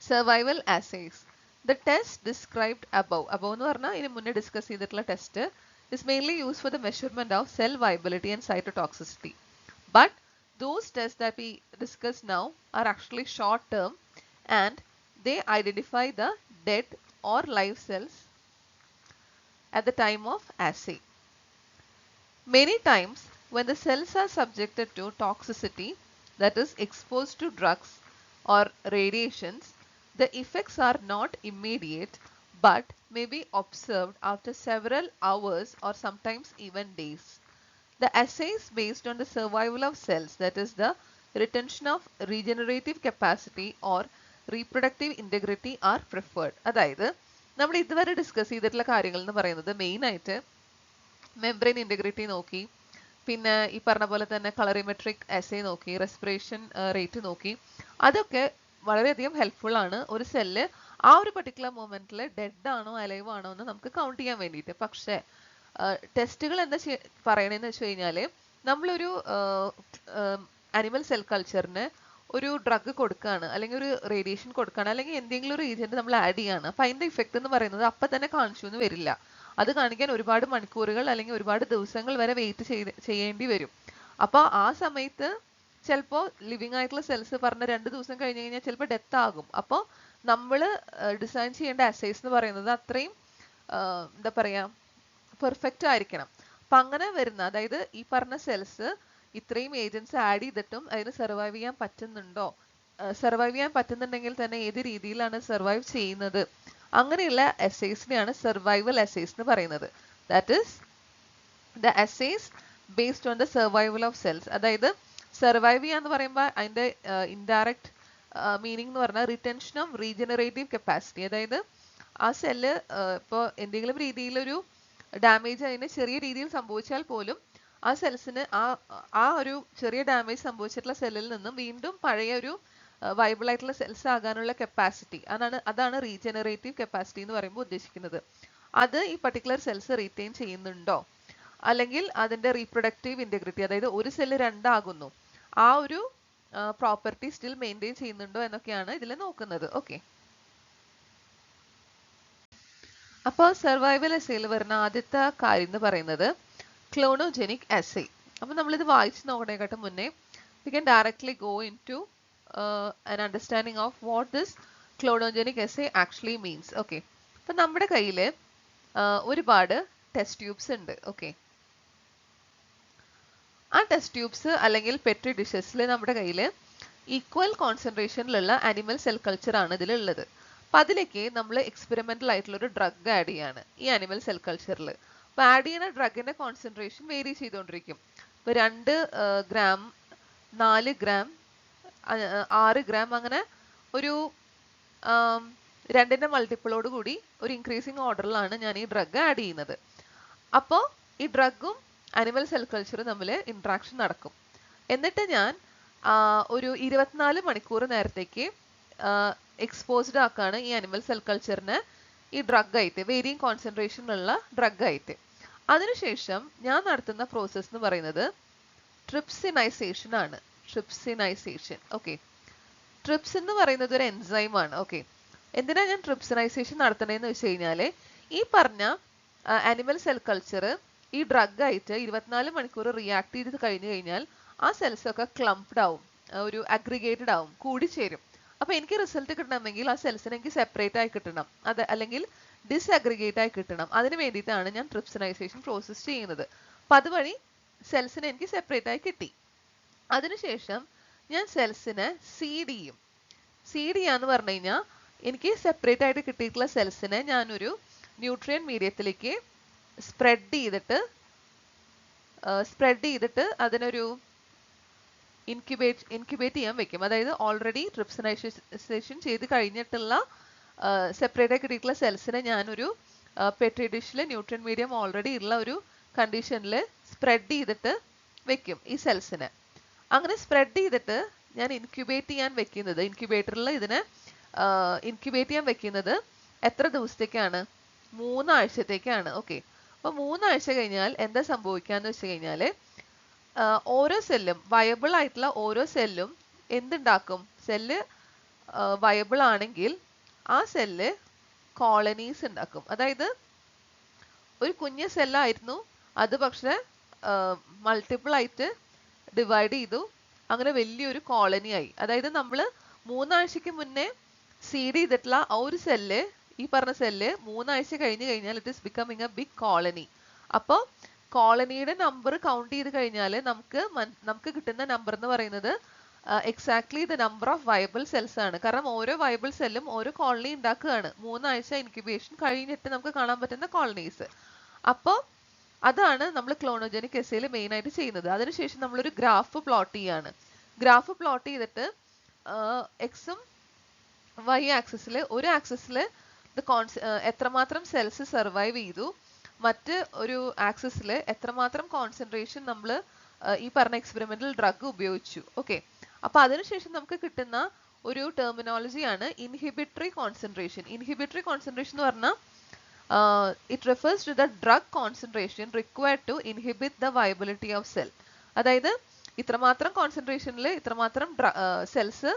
Survival ആസേസ്. The test described above എന്ന് പറഞ്ഞാൽ ഇതിന് മുന്നേ ഡിസ്കസ് ചെയ്തിട്ടുള്ള test is mainly used for the measurement of cell viability and cytotoxicity. But those tests that we discuss now are actually short term and they identify the dead or live cells at the time of assay. Many times when the cells are subjected to toxicity, that is exposed to drugs or radiations, the effects are not immediate but may be observed after several hours or sometimes even days. The assays based on the survival of cells, that is the retention of regenerative capacity or reproductive integrity are preferred. അതായത് നമ്മൾ ഇതുവരെ discuss ചെയ്തിട്ടുള്ള കാര്യങ്ങൾ എന്ന് പറയുന്നത് main ആയിട്ട് membrane integrity നോക്കി, പിന്നെ ഈ പറഞ്ഞ പോലെ തന്നെ കളറിമെട്രിക് അസേ നോക്കി, റെസ്പിറേഷൻ റേറ്റ് നോക്കി. അതൊക്കെ വളരെയധികം ഹെൽപ്ഫുൾ ആണ് ഒരു സെല്ല് ആ ഒരു പർട്ടിക്കുലർ മൊമെന്റിൽ ഡെഡ് ആണോ അലൈവ് ആണോ എന്ന് നമുക്ക് കൗണ്ട് ചെയ്യാൻ വേണ്ടിയിട്ട്. പക്ഷേ ടെസ്റ്റുകൾ എന്താ പറയണതെന്ന് വെച്ച് കഴിഞ്ഞാൽ നമ്മളൊരു അനിമൽ സെൽ കൾച്ചറിന് ഒരു ഡ്രഗ് കൊടുക്കുകയാണ്, അല്ലെങ്കിൽ ഒരു റേഡിയേഷൻ കൊടുക്കുകയാണ്, അല്ലെങ്കിൽ എന്തെങ്കിലും ഒരു ഏജന്റ് നമ്മൾ ആഡ് ചെയ്യാണ്. അപ്പം അതിന്റെ ഇഫക്റ്റ് എന്ന് പറയുന്നത് അപ്പം തന്നെ കാണിച്ചു എന്ന് വരില്ല. അത് കാണിക്കാൻ ഒരുപാട് മണിക്കൂറുകൾ അല്ലെങ്കിൽ ഒരുപാട് ദിവസങ്ങൾ വരെ വെയിറ്റ് ചെയ്യേണ്ടി വരും. അപ്പോൾ ആ സമയത്ത് ചിലപ്പോൾ ലിവിങ് ആയിട്ടുള്ള സെൽസ് പറഞ്ഞ 2 ദിവസം കഴിഞ്ഞ് കഴിഞ്ഞാൽ ചിലപ്പോൾ ഡെത്ത് ആകും. അപ്പോൾ നമ്മൾ ഡിസൈൻ ചെയ്യേണ്ട അസേസ് എന്ന് പറയുന്നത് അത്രയും എന്താ പറയാ പെർഫെക്റ്റ് ആയിരിക്കണം. അപ്പൊ അങ്ങനെ വരുന്ന, അതായത് ഈ പറഞ്ഞ സെൽസ് ഇത്രയും ഏജൻസ് ആഡ് ചെയ്തിട്ടും അതിന് സർവൈവ് ചെയ്യാൻ പറ്റുന്നുണ്ടോ, സർവൈവ് ചെയ്യാൻ പറ്റുന്നുണ്ടെങ്കിൽ തന്നെ ഏത് രീതിയിലാണ് സർവൈവ് ചെയ്യുന്നത്, അങ്ങനെയുള്ള അസേസിനെയാണ് സർവൈവൽ അസേസ് എന്ന് പറയുന്നത്. That is the assays based on the survival of cells. അതായത് സർവൈവ് ചെയ്യാന്ന് പറയുമ്പോൾ അതിന്റെ ഇൻഡയറക്റ്റ് മീനിങ് എന്ന് പറഞ്ഞാൽ റിറ്റൻഷൻ ഓഫ് റീജനറേറ്റീവ് കപ്പാസിറ്റി. അതായത് ആ സെല്ല് ഇപ്പോൾ എന്തെങ്കിലും രീതിയിലൊരു ഡാമേജ് അതിന് ചെറിയ രീതിയിൽ സംഭവിച്ചാൽ പോലും ആ സെൽസിന് ആ ഒരു ചെറിയ ഡാമേജ് സംഭവിച്ചിട്ടുള്ള സെല്ലിൽ നിന്നും വീണ്ടും പഴയ ഒരു വൈബിൾ ആയിട്ടുള്ള സെൽസ് ആകാനുള്ള കപ്പാസിറ്റി, അതാണ് റീജനറേറ്റീവ് കപ്പാസിറ്റി എന്ന് പറയുമ്പോൾ ഉദ്ദേശിക്കുന്നത്. അത് ഈ പർട്ടിക്കുലർ സെൽസ് റീറ്റെയിൻ ചെയ്യുന്നുണ്ടോ, അല്ലെങ്കിൽ അതിന്റെ റീപ്രൊഡക്റ്റീവ് ഇന്റഗ്രിറ്റി, അതായത് ഒരു സെല്ല് രണ്ടാകുന്നു, ആ ഒരു പ്രോപ്പർട്ടി സ്റ്റിൽ മെയിൻറ്റെയിൻ ചെയ്യുന്നുണ്ടോ എന്നൊക്കെയാണ് ഇതിൽ നോക്കുന്നത്. ഓക്കെ. അപ്പോൾ സർവൈവൽ അസേയിൽ വരുന്ന ആദ്യത്തെ കാര്യം എന്ന് പറയുന്നത് ക്ലോണോജെനിക് അസേ. അപ്പോൾ നമ്മളിത് വായിച്ച് നോക്കണേക്കാട്ടും മുന്നേ we can directly go into an understanding of what this clonogenic assay actually means. Okay. അപ്പോൾ നമ്മുടെ കയ്യിൽ ഒരുപാട് ടെസ്റ്റ് ട്യൂബ്സ് ഉണ്ട്. ഓക്കെ. ആ ടെസ്റ്റ് ട്യൂബ്സ് അല്ലെങ്കിൽ പെട്രി ഡിഷസിൽ നമ്മുടെ കയ്യിൽ ഈക്വൽ കോൺസെൻട്രേഷനിലുള്ള ആനിമൽ സെൽ കൾച്ചർ ആണ് ഇതിലുള്ളത്. അപ്പം അതിലേക്ക് നമ്മൾ എക്സ്പെരിമെന്റൽ ആയിട്ടുള്ള ഒരു ഡ്രഗ് ആഡ് ചെയ്യാണ് ഈ ആനിമൽ സെൽ കൾച്ചറിൽ. അപ്പോൾ ആഡ് ചെയ്യുന്ന ഡ്രഗിന്റെ കോൺസെൻട്രേഷൻ വേരി ചെയ്തുകൊണ്ടിരിക്കും. ഇപ്പോൾ 2 ഗ്രാം, 4 ഗ്രാം, 6 ഗ്രാം, അങ്ങനെ ഒരു 2ന്റെ മൾട്ടിപ്പിളോട് കൂടി ഒരു ഇൻക്രീസിങ് ഓർഡറിലാണ് ഞാൻ ഈ ഡ്രഗ് ആഡ് ചെയ്യുന്നത്. അപ്പോൾ ഈ ഡ്രഗും അനിമൽ സെൽ കൾച്ചറും തമ്മിൽ ഇന്ററാക്ഷൻ നടക്കും. എന്നിട്ട് ഞാൻ ഒരു 24 മണിക്കൂർ നേരത്തേക്ക് എക്സ്പോസ്ഡ് ആക്കാണ് ഈ അനിമൽ സെൽ കൾച്ചറിനെ ഈ ഡ്രഗ് ആയിട്ട്, വേരിയിങ് കോൺസെൻട്രേഷനിലുള്ള ഡ്രഗ് ആയിട്ട്. അതിനുശേഷം ഞാൻ നടത്തുന്ന പ്രോസസ്സ് എന്ന് പറയുന്നത് ട്രിപ്സിനൈസേഷൻ ആണ്. ട്രിപ്സിനൈസേഷൻ. ഓക്കെ, ട്രിപ്സ് എന്ന് പറയുന്നത് ഒരു എൻസൈം ആണ്. ഓക്കെ, എന്തിനാ ഞാൻ ട്രിപ്സിനൈസേഷൻ നടത്തണേന്ന് വെച്ച് കഴിഞ്ഞാൽ ഈ പറഞ്ഞ അനിമൽ സെൽ കൾച്ചർ ഈ ഡ്രഗ് ആയിട്ട് 24 മണിക്കൂർ റിയാക്ട് ചെയ്ത് കഴിഞ്ഞു കഴിഞ്ഞാൽ ആ സെൽസ് ഒക്കെ ക്ലംപ്ഡ് ആവും, ഒരു അഗ്രിഗേറ്റഡ് ആവും, കൂടിച്ചേരും. അപ്പൊ എനിക്ക് റിസൾട്ട് കിട്ടണമെങ്കിൽ ആ സെൽസിനെ എനിക്ക് സെപ്പറേറ്റ് ആയി കിട്ടണം, അത് അല്ലെങ്കിൽ ഡിസ്അഗ്രിഗേറ്റ് ആയി കിട്ടണം. അതിന് വേണ്ടിയിട്ടാണ് ഞാൻ ട്രിപ്സിനൈസേഷൻ പ്രോസസ് ചെയ്യുന്നത്. അപ്പൊ അതുവഴി സെൽസിനെ എനിക്ക് സെപ്പറേറ്റ് ആയി കിട്ടി. അതിനുശേഷം ഞാൻ സെൽസിനെ സീഡ് ചെയ്യും. സീഡ് ചെയ്യാന്ന് പറഞ്ഞു കഴിഞ്ഞാൽ എനിക്ക് സെപ്പറേറ്റ് ആയിട്ട് കിട്ടിയിട്ടുള്ള സെൽസിനെ ഞാനൊരു ന്യൂട്രിയൻ മീഡിയത്തിലേക്ക് സ്പ്രെഡ് ചെയ്തിട്ട് അതിനൊരു ഇൻക്യുബേറ്റ് ചെയ്യാൻ വെക്കും. അതായത് ഓൾറെഡി ട്രിപ്സിനൈസേഷൻ ചെയ്ത് കഴിഞ്ഞിട്ടുള്ള സെപ്പറേറ്റ് ആയി കിട്ടിയിട്ടുള്ള സെൽസിനെ ഞാനൊരു പെട്രി ഡിഷിൽ ന്യൂട്രിയൻ മീഡിയം ഓൾറെഡി ഉള്ള ഒരു കണ്ടീഷനിൽ സ്പ്രെഡ് ചെയ്തിട്ട് വെക്കും ഈ സെൽസിനെ. അങ്ങനെ സ്പ്രെഡ് ചെയ്തിട്ട് ഞാൻ ഇൻക്യുബേറ്റ് ചെയ്യാൻ വെക്കുന്നത്, ഇൻക്യുബേറ്ററിൽ ഇതിനെ ഇൻക്യുബേറ്റ് ചെയ്യാൻ വെക്കുന്നത് എത്ര ദിവസത്തേക്കാണ്? 3 ആഴ്ചത്തേക്കാണ്. ഓക്കെ, അപ്പൊ 3 ആഴ്ച കഴിഞ്ഞാൽ എന്താ സംഭവിക്കാന്ന് വെച്ച് കഴിഞ്ഞാല് ഓരോ സെല്ലും, വയബിൾ ആയിട്ടുള്ള ഓരോ സെല്ലും എന്തുണ്ടാക്കും? സെല്ല് വയബിൾ ആണെങ്കിൽ ആ സെല്ല് കോളനീസ് ഉണ്ടാക്കും. അതായത് ഒരു കുഞ്ഞു സെല്ലായിരുന്നു, അത് പക്ഷെ മൾട്ടിപ്പിൾ ആയിട്ട് ഡിവൈഡ് ചെയ്തു, അങ്ങനെ വലിയൊരു കോളനി ആയി. അതായത് നമ്മൾ 3 ആഴ്ചക്ക് മുന്നേ സീഡ് ചെയ്തിട്ടുള്ള ആ ഒരു സെല്ല്, ഈ പറഞ്ഞ സെല്ല് 3 ആഴ്ച കഴിഞ്ഞു കഴിഞ്ഞാൽ it is becoming a big colony. അപ്പോൾ കോളനിയുടെ നമ്പർ കൗണ്ട് ചെയ്ത് കഴിഞ്ഞാൽ നമുക്ക് കിട്ടുന്ന നമ്പർ എന്ന് പറയുന്നത് exactly the number of viable cells ആണ്. കാരണം ഓരോ വയബിൾ സെല്ലും ഓരോ കോളനി ഉണ്ടാക്കുകയാണ്. 3 ആഴ്ച ഇൻക്യുബേഷൻ കഴിഞ്ഞിട്ട് നമുക്ക് കാണാൻ പറ്റുന്ന കോളനീസ്. അപ്പോൾ അതാണ് നമ്മൾ ക്ലോണോജനിക് എസ്സേയിൽ മെയിൻ ആയിട്ട് ചെയ്യുന്നത്. അതിനുശേഷം നമ്മളൊരു ഗ്രാഫ് പ്ലോട്ട് ചെയ്യാണ്. ഗ്രാഫ് പ്ലോട്ട് ചെയ്തിട്ട് എക്സും വൈ ആക്സിസിൽ, ഒരു ആക്സിസിൽ എത്രമാത്രം സെൽസ് സർവൈവ് ചെയ്തു, മറ്റ് ഒരു ആക്സിസിൽ എത്രമാത്രം കോൺസെൻട്രേഷൻ നമ്മൾ ഈ പറഞ്ഞ എക്സ്പെരിമെന്റൽ ഡ്രഗ് ഉപയോഗിച്ചു. ഓക്കെ, അപ്പൊ അതിനുശേഷം നമുക്ക് കിട്ടുന്ന ഒരു ടെർമിനോളജിയാണ് ഇൻഹിബിറ്ററി കോൺസെൻട്രേഷൻ. ഇൻഹിബിറ്ററി കോൺസെൻട്രേഷൻ എന്ന് പറഞ്ഞാൽ it refers to the drug concentration required to inhibit the viability of cell. അതായത് ഇത്രമാത്രം കോൺസെൻട്രേഷനിൽ ഇത്രമാത്രം സെൽസ്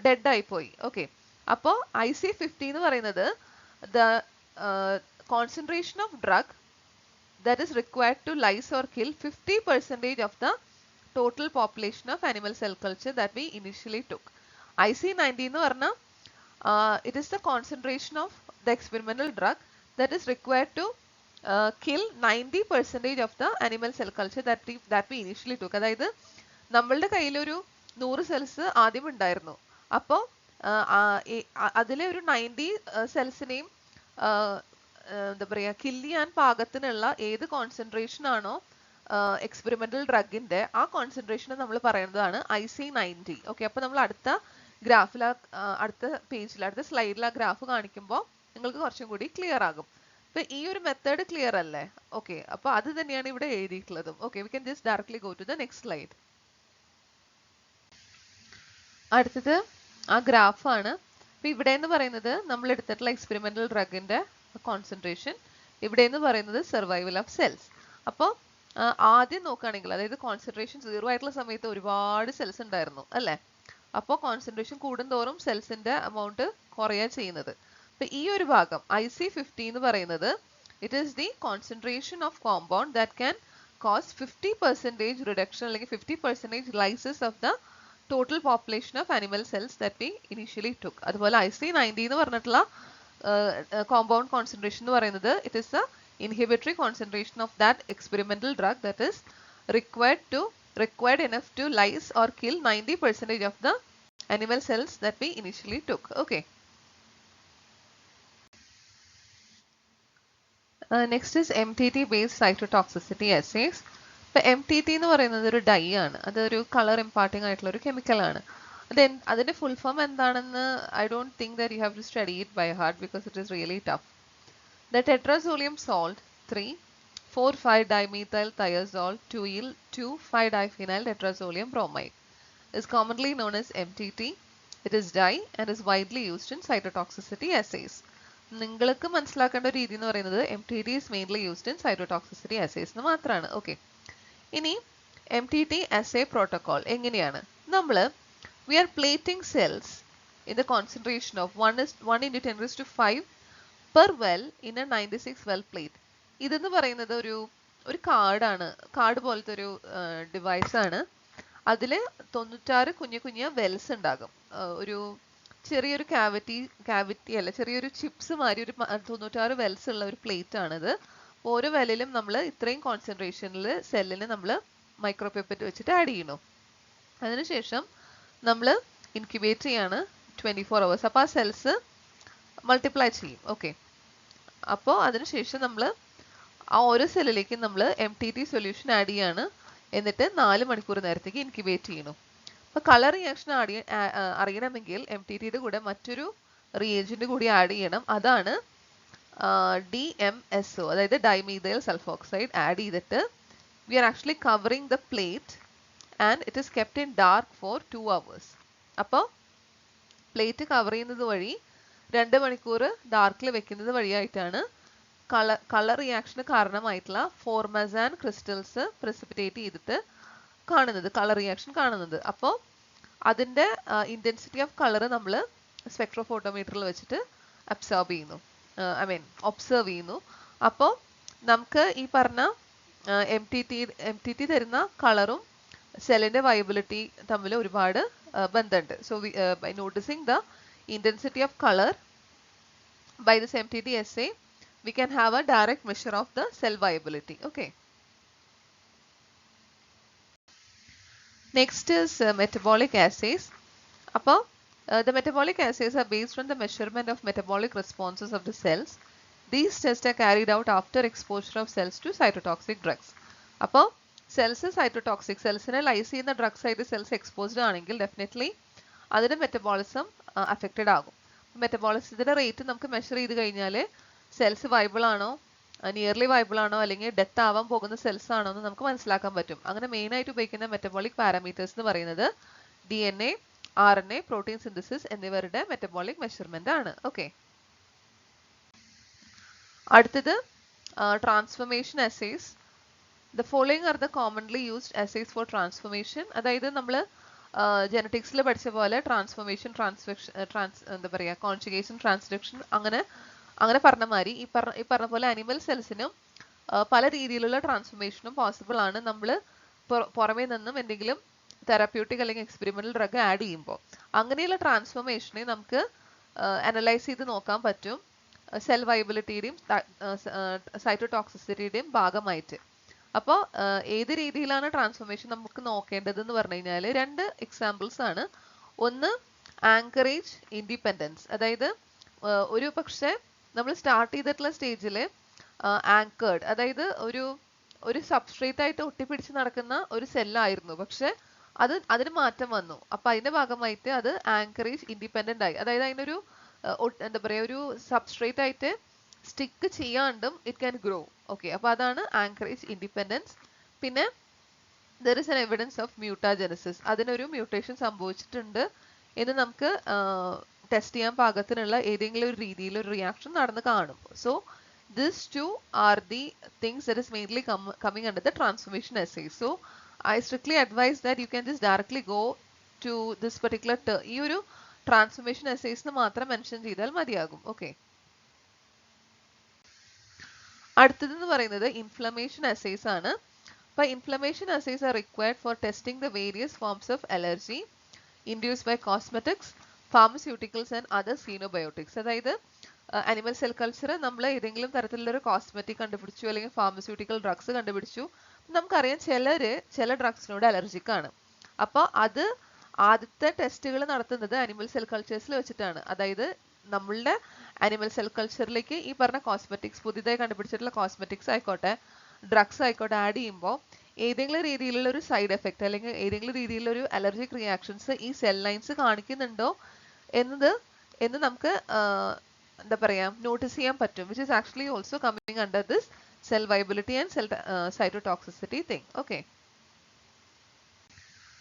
ഡെഡ് ആയി പോയി. ഓക്കെ, അപ്പോൾ IC50 എന്ന് പറയുന്നത് the concentration of drug that is required to lyse or kill 50% of the total population of animal cell culture that we initially took. IC90 എന്ന് പറഞ്ഞാൽ it is the concentration of the experimental drug that is required to kill 90% of the animal cell culture that we initially took. അതായത് നമ്മളുടെ കയ്യിലൊരു 100 cells ആദ്യം ഉണ്ടായിരുന്നു. അപ്പോൾ അതിലെ ഒരു 90 സെൽസിനെയും എന്താ പറയുക, കില്ല് ചെയ്യാൻ പാകത്തിനുള്ള ഏത് കോൺസെൻട്രേഷൻ ആണോ എക്സ്പെരിമെന്റൽ ഡ്രഗിന്റെ, ആ കോൺസെൻട്രേഷൻ നമ്മൾ പറയുന്നതാണ് IC90. ഓക്കെ, അപ്പൊ നമ്മൾ അടുത്ത ഗ്രാഫിൽ, അടുത്ത പേജിൽ, അടുത്ത സ്ലൈഡിൽ ആ ഗ്രാഫ് കാണിക്കുമ്പോൾ നിങ്ങൾക്ക് കുറച്ചും കൂടി ക്ലിയർ ആകും. അപ്പൊ ഈ ഒരു മെത്തേഡ് ക്ലിയർ അല്ലേ? ഓക്കെ, അപ്പൊ അത് തന്നെയാണ് ഇവിടെ എഴുതിയിട്ടുള്ളതും. Okay, we can just directly go to the next slide. അടുത്തത് ആ ഗ്രാഫാണ്. അപ്പൊ ഇവിടെ എന്ന് പറയുന്നത് നമ്മൾ എടുത്തിട്ടുള്ള എക്സ്പെരിമെന്റൽ ഡ്രഗിന്റെ കോൺസെൻട്രേഷൻ, ഇവിടെ എന്ന് പറയുന്നത് സർവൈവൽ ഓഫ് സെൽസ്. അപ്പോൾ ആദ്യം നോക്കുകയാണെങ്കിൽ, അതായത് കോൺസെൻട്രേഷൻ 0 ആയിട്ടുള്ള സമയത്ത് ഒരുപാട് സെൽസ് ഉണ്ടായിരുന്നു അല്ലേ? അപ്പോൾ കോൺസെൻട്രേഷൻ കൂടുന്തോറും സെൽസിന്റെ എമൗണ്ട് കുറയാ ചെയ്യുന്നത്. അപ്പൊ ഈ ഒരു ഭാഗം IC50 എന്ന് പറയുന്നത് it is the concentration of compound that can cos 50% reduction അല്ലെങ്കിൽ 50% laissez of the total population of animal cells that we initially took. അതുപോലെ IC90 എന്ന് പറഞ്ഞിട്ടുള്ള കോമ്പൗണ്ട് കോൺസെൻട്രേഷൻ എന്ന് പറയുന്നത് it is the inhibitory concentration of that experimental drug that is required enough to lyse or kill 90% of the animal cells that we initially took. Okay. Next is MTT based cytotoxicity assays. ഇപ്പോൾ MTT എന്ന് പറയുന്നത് ഒരു dye ആണ്, അതൊരു colour imparting ആയിട്ടുള്ള ഒരു കെമിക്കലാണ്. അതിന്റെ full form എന്താണെന്ന് I don't think that you have to study it by heart because it is really tough. The tetrazolium salt 3 4,5-dimethyl thiazole 2 yield 2,5-diphenyl tetrazolium bromide is commonly known as MTT. It is dye and is widely used in cytotoxicity assays. നിങ്ങൾക്ക് മനസ്സിലാക്കേണ്ട ഒരു രീതി എന്ന് പറയുന്നത് MTT is mainly used in cytotoxicity assays എന്ന് മാത്രമാണ്. Okay, ഇനി MTT assay protocol എങ്ങനെയാണ്? നമ്മൾ we are plating cells in the concentration of 1 into 10 raised to 5 per well in a 96 well plate. ഇതെന്ന് പറയുന്നത് ഒരു കാർഡാണ്, കാർഡ് പോലത്തെ ഒരു ഡിവൈസ് ആണ്. അതിൽ 96 കുഞ്ഞു കുഞ്ഞു വെൽസ് ഉണ്ടാകും. ഒരു ചെറിയൊരു ക്യാവിറ്റി അല്ല, ചെറിയൊരു ചിപ്സ് മാതിരി ഒരു 96 വെൽസ് ഉള്ള ഒരു പ്ലേറ്റ് ആണിത്. ഓരോ വെല്ലിലും നമ്മൾ ഇത്രയും കോൺസെൻട്രേഷനിൽ സെല്ലിന് നമ്മൾ മൈക്രോപിപ്പറ്റ് വെച്ചിട്ട് ആഡ് ചെയ്യണം. അതിനുശേഷം നമ്മൾ ഇൻക്യുബേറ്റ് ചെയ്യാണ് 24 hours. അപ്പോൾ ആ സെൽസ് മൾട്ടിപ്ലൈ ചെയ്യും. ഓക്കെ, അപ്പോൾ അതിനുശേഷം നമ്മൾ ആ ഓരോ സെല്ലിലേക്കും നമ്മൾ MTT സൊല്യൂഷൻ ആഡ് ചെയ്യാണ്. എന്നിട്ട് 4 മണിക്കൂർ നേരത്തേക്ക് ഇൻക്യുബേറ്റ് ചെയ്യണം. അപ്പോൾ കളർ റിയാക്ഷൻ അറിയണമെങ്കിൽ MTTയുടെ കൂടെ മറ്റൊരു റിയേജന്റ് കൂടി ആഡ് ചെയ്യണം. അതാണ് DMSO, അതായത് ഡൈമീഥൈൽ സൾഫോക്സൈഡ് ആഡ് ചെയ്തിട്ട് we are actually covering the plate and it is kept in dark for 2 hours. അപ്പോൾ പ്ലേറ്റ് കവർ ചെയ്യുന്നത് വഴി 2 മണിക്കൂർ ഡാർക്കിൽ വെക്കുന്നത് വഴിയായിട്ടാണ് കളർ റിയാക്ഷന് കാരണമായിട്ടുള്ള ഫോർമസാൻ ക്രിസ്റ്റൽസ് പ്രസിപ്പിറ്റേറ്റ് ചെയ്തിട്ട് കാണുന്നത്, കളർ റിയാക്ഷൻ കാണുന്നത്. അപ്പോൾ അതിൻ്റെ ഇൻറ്റൻസിറ്റി ഓഫ് കളർ നമ്മൾ സ്പെക്ട്രോഫോട്ടോമീറ്ററിൽ വെച്ചിട്ട് ഒബ്സർവ് ചെയ്യുന്നു. അപ്പോൾ നമുക്ക് ഈ പറഞ്ഞ MTT തരുന്ന കളറും സെല്ലിന്റെ വയബിലിറ്റി തമ്മിൽ ഒരുപാട് ബന്ധമുണ്ട്. So by noticing the intensity of color by this MTT assay we can have a direct measure of the cell viability. Okay, next is metabolic assays. Appo the metabolic assays are based on the measurement of metabolic responses of the cells. These tests are carried out after exposure of cells to cytotoxic drugs. Appo cells cytotoxic cellsine lyse ചെയ്യുന്ന drugs ആയിട്ട് cells exposed ആണെങ്കിൽ definitely അതിന്റെ metabolism affected ആകും. മെറ്റബോളിസത്തിന്റെ rate നമുക്ക് measure ചെയ്ത് കഴിഞ്ഞാൽ cells viable ആണോ, nearly viable ആണോ, അല്ലെങ്കിൽ ഡെത്ത് ആവാൻ പോകുന്ന സെൽസ് ആണോ എന്ന് നമുക്ക് മനസ്സിലാക്കാൻ പറ്റും. അങ്ങനെ മെയിൻ ആയിട്ട് ഉപയോഗിക്കുന്ന മെറ്റബോളിക് പാരാമീറ്റേഴ്സ് എന്ന് പറയുന്നത് DNA, RNA, പ്രോട്ടീൻ സിന്തസിസ് എന്നിവരുടെ മെറ്റബോളിക് മെഷർമെന്റ് ആണ്. ഓക്കെ, അടുത്തത് transformation അസേസ്. The following are the commonly used assays for transformation. അതായത് നമ്മൾ ജനറ്റിക്സിൽ പഠിച്ച പോലെ ട്രാൻസ്ഫോർമേഷൻ, എന്താ പറയുക, കോൺജുഗേഷൻ, ട്രാൻസ്ഡക്ഷൻ, അങ്ങനെ പറഞ്ഞ മാതിരി ഈ പറഞ്ഞ പോലെ അനിമൽ സെൽസിനും പല രീതിയിലുള്ള ട്രാൻസ്ഫോർമേഷനും പോസിബിൾ ആണ്. നമ്മൾ പുറമേ നിന്നും എന്തെങ്കിലും തെറാപ്യൂട്ടിക് അല്ലെങ്കിൽ എക്സ്പെരിമെന്റൽ ഡ്രഗ് ആഡ് ചെയ്യുമ്പോൾ അങ്ങനെയുള്ള ട്രാൻസ്ഫോർമേഷനെ നമുക്ക് അനലൈസ് ചെയ്ത് നോക്കാൻ പറ്റും സെൽ വൈബിലിറ്റിയുടെയും സൈറ്റോടോക്സിസിറ്റിയുടെയും ഭാഗമായിട്ട്. അപ്പോൾ ഏത് രീതിയിലാണ് ട്രാൻസ്ഫോർമേഷൻ നമുക്ക് നോക്കേണ്ടത് എന്ന് പറഞ്ഞു കഴിഞ്ഞാൽ 2 എക്സാമ്പിൾസ് ആണ്. ഒന്ന് ആങ്കറേജ് ഇൻഡിപെൻഡൻസ്, അതായത് ഒരു പക്ഷേ നമ്മൾ സ്റ്റാർട്ട് ചെയ്തിട്ടുള്ള സ്റ്റേജിൽ ആങ്കേർഡ്, അതായത് ഒരു സബ്സ്ട്രേറ്റ് ആയിട്ട് ഒട്ടിപ്പിടിച്ച് നടക്കുന്ന ഒരു സെല്ലായിരുന്നു, പക്ഷെ അതിന് മാറ്റം വന്നു. അപ്പൊ അതിന്റെ ഭാഗമായിട്ട് അത് ആങ്കറേജ് ഇൻഡിപെൻഡന്റ് ആയി, അതായത് അതിനൊരു എന്താ പറയുക, ഒരു സബ്സ്ട്രേറ്റ് ആയിട്ട് സ്റ്റിക്ക് ചെയ്യാണ്ടും ഇറ്റ് ക്യാൻ ഗ്രോ. ഓക്കെ, അപ്പോൾ അതാണ് ആങ്കറേജ് ഇൻഡിപെൻഡൻസ്. പിന്നെ there is an evidence of mutagenesis, അതിനൊരു മ്യൂട്ടേഷൻ സംഭവിച്ചിട്ടുണ്ട് എന്ന് നമുക്ക് ടെസ്റ്റ് ചെയ്യാൻ പാകത്തിനുള്ള ഏതെങ്കിലും ഒരു രീതിയിൽ ഒരു റിയാക്ഷൻ നടന്ന് കാണും. So these two are the things that is mainly coming under the transformation assay. So I strictly advise that you can just directly go to this particular ഈ ഒരു ട്രാൻസ്ഫോർമേഷൻ അസേസ് മാത്രം മെൻഷൻ ചെയ്താൽ മതിയാകും. ഓക്കെ, അടുത്തതെന്ന് പറയുന്നത് inflammation assays ആണ്. അപ്പോൾ inflammation assays are required for testing the various forms of allergy induced by cosmetics, pharmaceuticals and other xenobiotics. അതായത് അനിമൽ സെൽ കൾച്ചർ നമ്മൾ ഏതെങ്കിലും തരത്തിലുള്ളൊരു കോസ്മെറ്റിക് കണ്ടുപിടിച്ചു അല്ലെങ്കിൽ ഫാർമസ്യൂട്ടിക്കൽ ഡ്രഗ്സ് കണ്ടുപിടിച്ചു. നമുക്കറിയാം ചില ഡ്രഗ്സിനോട് അലർജിക് ആണ്. അപ്പോൾ അത് ആദ്യത്തെ ടെസ്റ്റുകൾ നടത്തുന്നത് അനിമൽ സെൽ കൾച്ചേഴ്സിൽ വെച്ചിട്ടാണ്. അതായത് നമ്മളുടെ അനിമൽ സെൽ കൾച്ചറിലേക്ക് ഈ പറഞ്ഞ കോസ്മെറ്റിക്സ്, പുതിയതായി കണ്ടുപിടിച്ചിട്ടുള്ള കോസ്മെറ്റിക്സ് ആയിക്കോട്ടെ, ഡ്രഗ്സ് ആയിക്കോട്ടെ, ആഡ് ചെയ്യുമ്പോൾ ഏതെങ്കിലും രീതിയിലുള്ള ഒരു സൈഡ് എഫക്റ്റ് അല്ലെങ്കിൽ ഏതെങ്കിലും രീതിയിലുള്ള ഒരു അലർജിക് റിയാക്ഷൻസ് ഈ സെൽ ലൈൻസ് കാണിക്കുന്നുണ്ടോ എന്നത് നമുക്ക് എന്താ പറയാ നോട്ടീസ് ചെയ്യാൻ പറ്റും, which is actually also coming under this cell viability and cell cytotoxicity thing. Okay,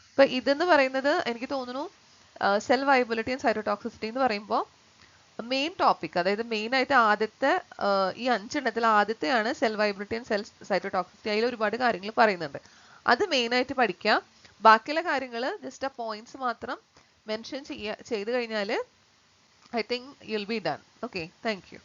അപ്പൊ ഇതെന്ന് പറയുന്നത് എനിക്ക് തോന്നുന്നു സെൽ വൈബിലിറ്റി ആൻഡ് സൈറ്റോടോക്സിസിറ്റി എന്ന് പറയുമ്പോൾ മെയിൻ ടോപ്പിക്, അതായത് മെയിൻ ആയിട്ട് ആദ്യത്തെ ഈ 5 ആദ്യത്തെയാണ് cell viability and cell cytotoxicity. അതിൽ ഒരുപാട് കാര്യങ്ങൾ പറയുന്നുണ്ട്, അത് മെയിൻ ആയിട്ട് പഠിക്കാം. ബാക്കിയുള്ള കാര്യങ്ങൾ ജസ്റ്റ് ആ പോയിന്റ്സ് മാത്രം മെൻഷൻ ചെയ്ത് കഴിഞ്ഞാൽ I think you'll be done. Okay, thank you.